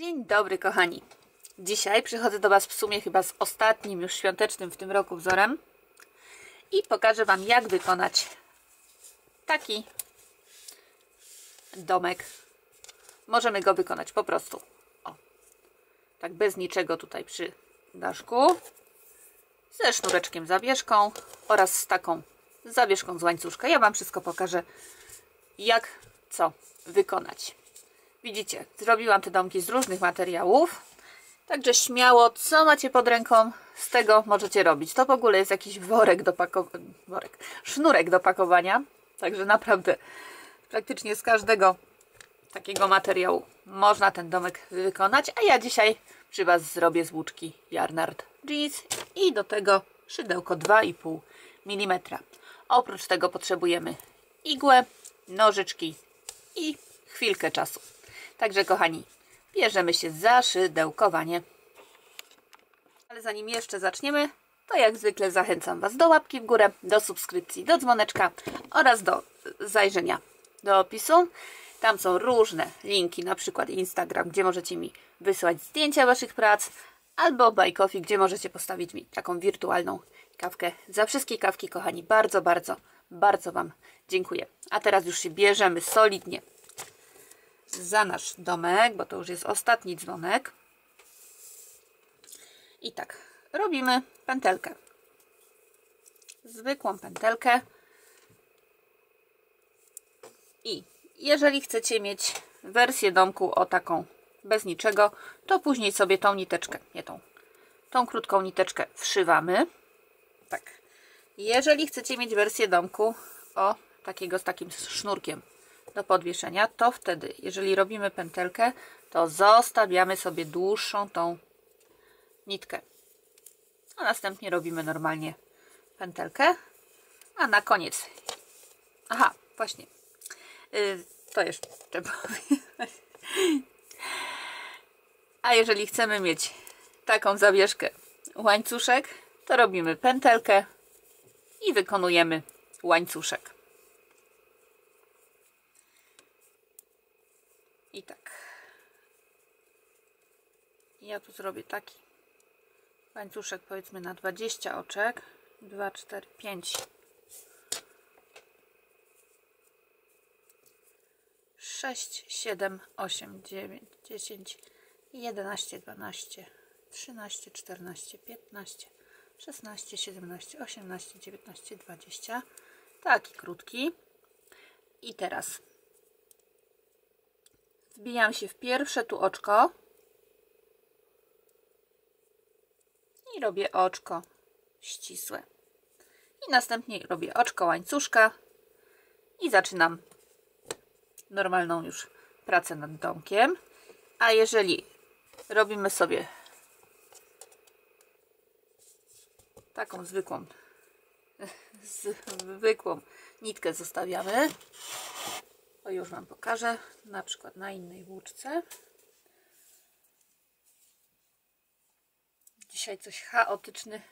Dzień dobry kochani. Dzisiaj przychodzę do Was w sumie chyba z ostatnim już świątecznym w tym roku wzorem i pokażę Wam, jak wykonać taki domek. Możemy go wykonać po prostu tak bez niczego tutaj przy daszku, ze sznureczkiem zawieszką oraz z taką zawieszką z łańcuszka. Ja Wam wszystko pokażę, jak co wykonać. Widzicie, zrobiłam te domki z różnych materiałów, także śmiało, co macie pod ręką, z tego możecie robić. To w ogóle jest jakiś sznurek do pakowania, także naprawdę praktycznie z każdego takiego materiału można ten domek wykonać. A ja dzisiaj przy Was zrobię z włóczki Yarnard Jeans i do tego szydełko 2,5 mm. Oprócz tego potrzebujemy igłę, nożyczki i chwilkę czasu. Także kochani, bierzemy się za szydełkowanie. Ale zanim jeszcze zaczniemy, to jak zwykle zachęcam Was do łapki w górę, do subskrypcji, do dzwoneczka oraz do zajrzenia do opisu. Tam są różne linki, na przykład Instagram, gdzie możecie mi wysłać zdjęcia Waszych prac, albo Buy Coffee, gdzie możecie postawić mi taką wirtualną kawkę. Za wszystkie kawki, kochani, bardzo, bardzo, bardzo Wam dziękuję. A teraz już się bierzemy solidnie za nasz domek, bo to już jest ostatni dzwonek. I tak, robimy pętelkę. Zwykłą pętelkę. I jeżeli chcecie mieć wersję domku o taką bez niczego, to później sobie tą niteczkę, nie tą krótką niteczkę wszywamy. Tak. Jeżeli chcecie mieć wersję domku o takiego z takim sznurkiem do podwieszenia, to wtedy, jeżeli robimy pętelkę, to zostawiamy sobie dłuższą tą nitkę. A następnie robimy normalnie pętelkę. A na koniec, właśnie, to jeszcze powiem. A jeżeli chcemy mieć taką zawieszkę, łańcuszek, to robimy pętelkę i wykonujemy łańcuszek. I tak. Ja tu zrobię taki łańcuszek, powiedzmy na 20 oczek. 2, 4, 5, 6, 7, 8, 9, 10, 11, 12, 13, 14, 15, 16, 17, 18, 19, 20. Taki krótki. I teraz wbijam się w pierwsze tu oczko i robię oczko ścisłe. I następnie robię oczko łańcuszka i zaczynam normalną już pracę nad domkiem. A jeżeli robimy sobie taką zwykłą nitkę zostawiamy, to już Wam pokażę, na przykład na innej włóczce. Dzisiaj coś chaotyczny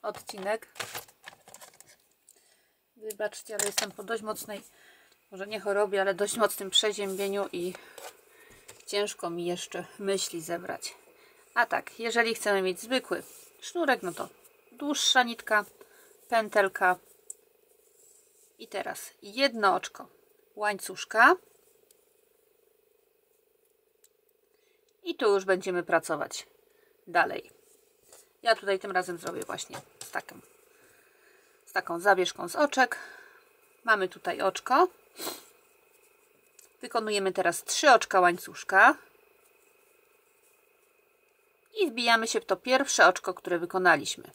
odcinek. Wybaczcie, ale jestem po dość mocnej, może nie chorobie, ale dość mocnym przeziębieniu i ciężko mi jeszcze myśli zebrać. A tak, jeżeli chcemy mieć zwykły sznurek, no to dłuższa nitka, pętelka i teraz jedno oczko łańcuszka i tu już będziemy pracować dalej. Ja tutaj tym razem zrobię właśnie z taką zawieszką z oczek. Mamy tutaj oczko. Wykonujemy teraz 3 oczka łańcuszka i wbijamy się w to pierwsze oczko, które wykonaliśmy.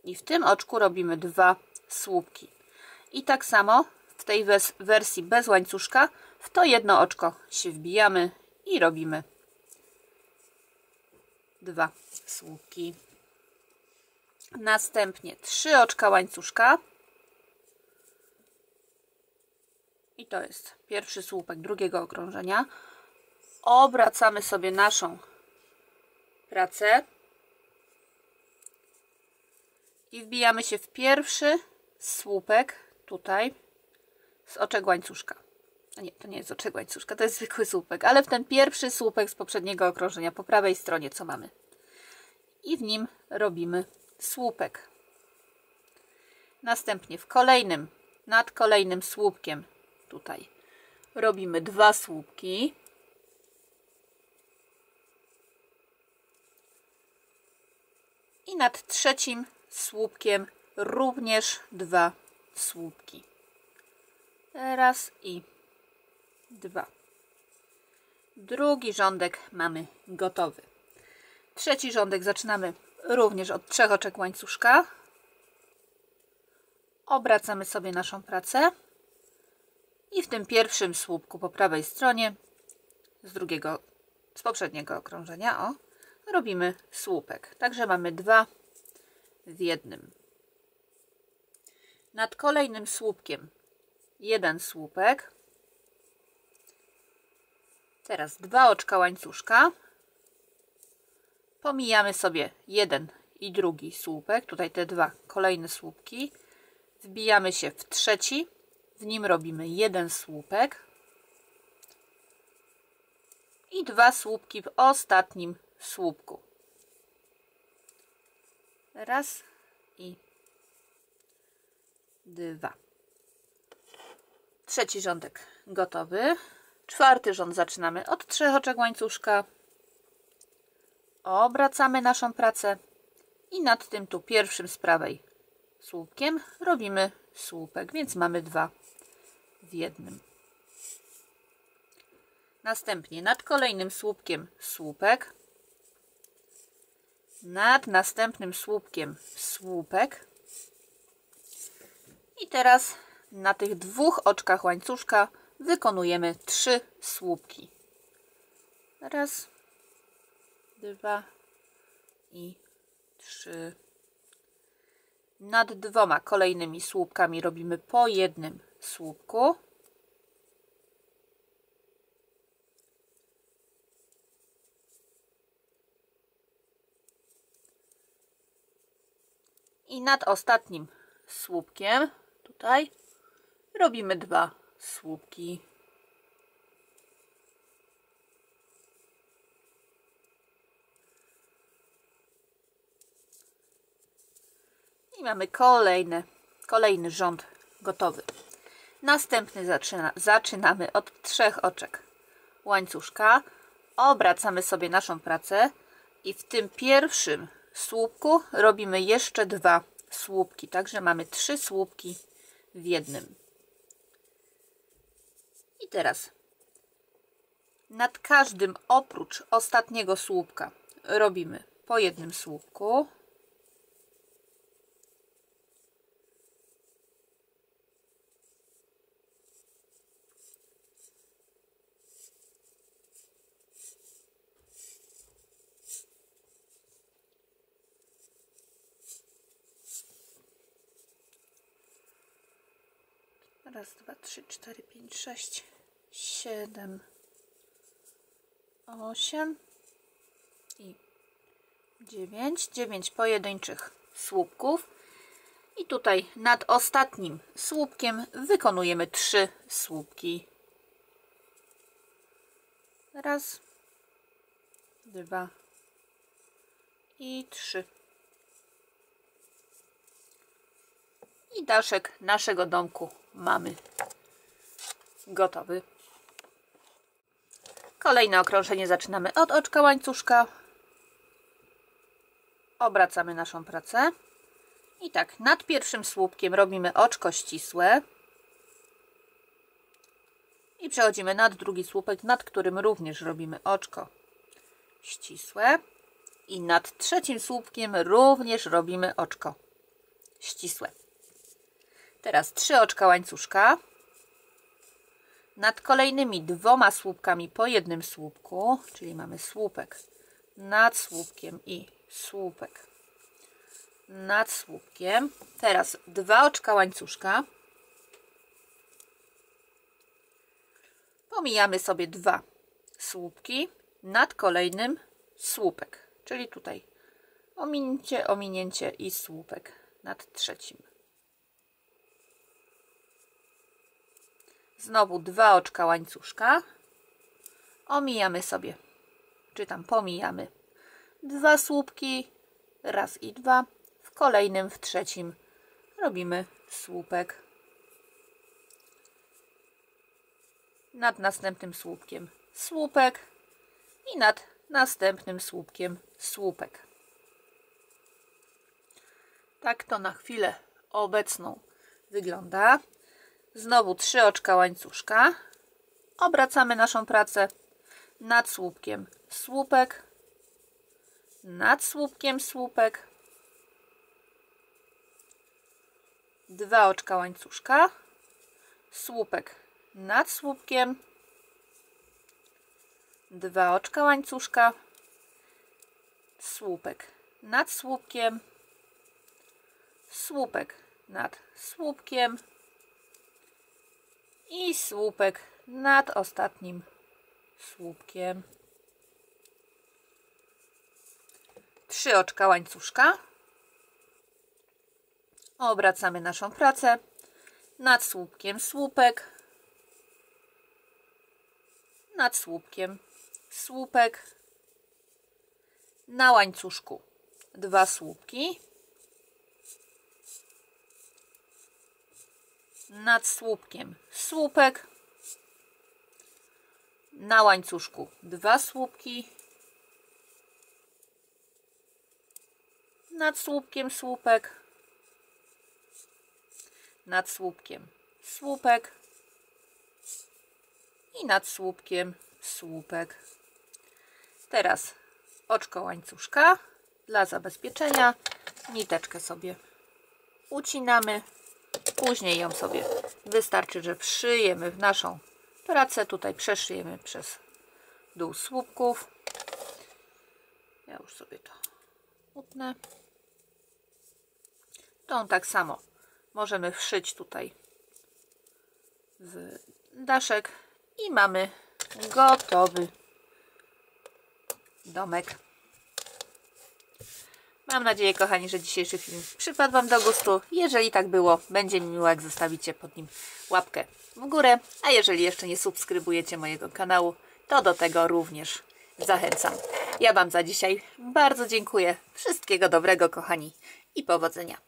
I w tym oczku robimy 2 słupki. I tak samo w tej wersji bez łańcuszka w to jedno oczko się wbijamy i robimy 2 słupki. Następnie 3 oczka łańcuszka. I to jest pierwszy słupek drugiego okrążenia. Obracamy sobie naszą pracę i wbijamy się w pierwszy słupek tutaj z oczek łańcuszka. A nie, to nie jest oczek łańcuszka, to jest zwykły słupek, ale w ten pierwszy słupek z poprzedniego okrążenia po prawej stronie co mamy? I w nim robimy słupek. Następnie w kolejnym, nad kolejnym słupkiem tutaj robimy 2 słupki. I nad trzecim słupkiem również 2 słupki. Raz i 2. Drugi rządek mamy gotowy. Trzeci rządek zaczynamy również od 3 oczek łańcuszka. Obracamy sobie naszą pracę i w tym pierwszym słupku po prawej stronie z poprzedniego okrążenia robimy słupek. Także mamy 2 w jednym. Nad kolejnym słupkiem 1 słupek. Teraz 2 oczka łańcuszka. Pomijamy sobie jeden i drugi słupek. Tutaj te 2 kolejne słupki. Wbijamy się w trzeci. W nim robimy 1 słupek. I 2 słupki w ostatnim słupku. Raz i 2. Trzeci rządek gotowy. Czwarty rząd zaczynamy od 3 oczek łańcuszka. Obracamy naszą pracę i nad tym tu pierwszym z prawej słupkiem robimy słupek, więc mamy 2 w jednym. Następnie nad kolejnym słupkiem słupek. Nad następnym słupkiem słupek. I teraz na tych 2 oczkach łańcuszka wykonujemy 3 słupki. Raz, 2 i 3. Nad 2 kolejnymi słupkami robimy po 1 słupku. I nad ostatnim słupkiem tutaj robimy 2 słupki. I mamy kolejny rząd gotowy. Następny zaczynamy od 3 oczek łańcuszka. Obracamy sobie naszą pracę i w tym pierwszym słupku robimy jeszcze 2 słupki. Także mamy 3 słupki w jednym. I teraz nad każdym oprócz ostatniego słupka robimy po 1 słupku. Raz, 2, 3, 4, 5, 6, 7, 8 i 9. 9 pojedynczych słupków. I tutaj nad ostatnim słupkiem wykonujemy 3 słupki. Raz, 2 i 3. I daszek naszego domku mamy gotowy. Kolejne okrążenie zaczynamy od oczka łańcuszka. Obracamy naszą pracę. I tak, nad pierwszym słupkiem robimy oczko ścisłe. I przechodzimy nad drugi słupek, nad którym również robimy oczko ścisłe. I nad trzecim słupkiem również robimy oczko ścisłe. Teraz 3 oczka łańcuszka. Nad kolejnymi 2 słupkami po 1 słupku, czyli mamy słupek nad słupkiem i słupek nad słupkiem. Teraz 2 oczka łańcuszka. Pomijamy sobie 2 słupki nad kolejnym słupek, czyli tutaj ominięcie i słupek nad trzecim. Znowu 2 oczka łańcuszka. Omijamy sobie, czy tam pomijamy 2 słupki, raz i 2. W kolejnym, w trzecim robimy słupek. Nad następnym słupkiem słupek i nad następnym słupkiem słupek. Tak to na chwilę obecną wygląda. Znowu 3 oczka łańcuszka. Obracamy naszą pracę nad słupkiem słupek, nad słupkiem słupek, 2 oczka łańcuszka, słupek nad słupkiem, 2 oczka łańcuszka, słupek nad słupkiem, słupek nad słupkiem i słupek nad ostatnim słupkiem. 3 oczka łańcuszka. Obracamy naszą pracę nad słupkiem słupek, nad słupkiem słupek, na łańcuszku 2 słupki, nad słupkiem słupek, na łańcuszku 2 słupki, nad słupkiem słupek, nad słupkiem słupek i nad słupkiem słupek. Teraz oczko łańcuszka dla zabezpieczenia. Niteczkę sobie ucinamy. Później ją sobie wystarczy, że wszyjemy w naszą pracę. Tutaj przeszyjemy przez dół słupków. Ja już sobie to utnę. Tą tak samo możemy wszyć tutaj w daszek i mamy gotowy domek. Mam nadzieję, kochani, że dzisiejszy film przypadł Wam do gustu. Jeżeli tak było, będzie mi miło, jak zostawicie pod nim łapkę w górę. A jeżeli jeszcze nie subskrybujecie mojego kanału, to do tego również zachęcam. Ja Wam za dzisiaj bardzo dziękuję. Wszystkiego dobrego, kochani, i powodzenia.